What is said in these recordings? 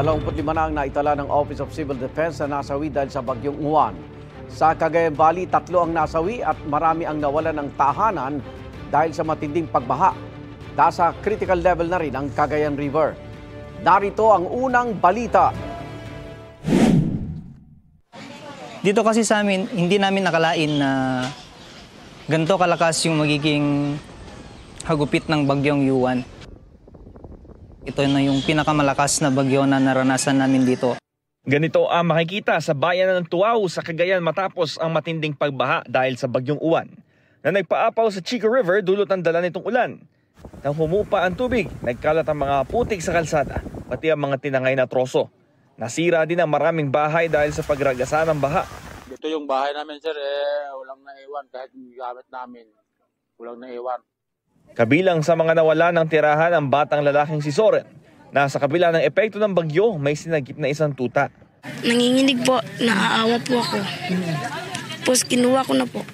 25 na ang naitala ng Office of Civil Defense na nasawi dahil sa bagyong Uwan. Sa Cagayan Valley, 3 ang nasawi at marami ang nawalan ng tahanan dahil sa matinding pagbaha. Nasa critical level na rin ang Cagayan River. Narito ang unang balita. Dito kasi sa amin, hindi namin nakalain na ganito kalakas yung magiging hagupit ng bagyong Uwan. Ito na yung pinakamalakas na bagyo na naranasan namin dito. Ganito ang makikita sa bayan ng Tuaw sa Cagayan matapos ang matinding pagbaha dahil sa bagyong Uwan na nagpaapaw sa Chico River dulot ng dala nitong ulan. Nang humupa ang tubig, nagkalat ang mga putik sa kalsada, pati ang mga tinangay na troso. Nasira din ang maraming bahay dahil sa pagragasa ng baha. Ito yung bahay namin, sir, walang naiwan kahit yung gamit namin. Walang naiwan. Kabilang sa mga nawala ng tirahan ang batang lalaking si Soren. Nasa kabila ng epekto ng bagyo, may sinagip na isang tuta. Nanginginig po, naaawa po ako. Tapos kinuha ko na po.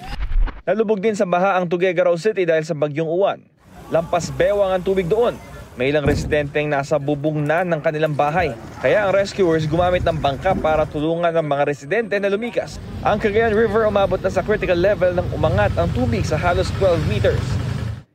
Nalubog din sa baha ang Tuguegarao City dahil sa bagyong Uwan. Lampas bewang ang tubig doon. May ilang residenteng nasa bubong na ng kanilang bahay. Kaya ang rescuers gumamit ng bangka para tulungan ang mga residente na lumikas. Ang Cagayan River umabot na sa critical level nang umangat ang tubig sa halos 12 meters.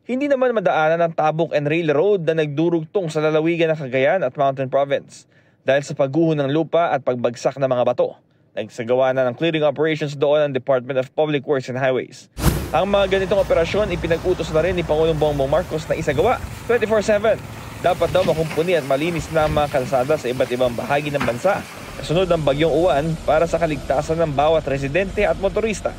Hindi naman madaanan ang Tabuk and Railroad na nagdurugtong sa lalawigan ng Cagayan at Mountain Province dahil sa pagguho ng lupa at pagbagsak ng mga bato. Nagsagawa na ng clearing operations doon ang Department of Public Works and Highways. Ang mga ganitong operasyon ipinag-utos na rin ni Pangulong Bongbong Marcos na isagawa 24/7. Dapat daw makumpuni at malinis na ang mga kalsada sa iba't ibang bahagi ng bansa kasunod ng bagyong Uwan para sa kaligtasan ng bawat residente at motorista.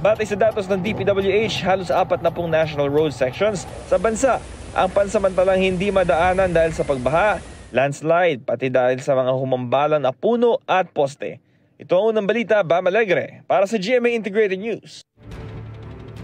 Batay sa datos ng DPWH, halos 40 national road sections sa bansa ang pansamantalang hindi madaanan dahil sa pagbaha, landslide, pati dahil sa mga humambalang na puno at poste. Ito ang unang balita, Bam Alegre, para sa GMA Integrated News.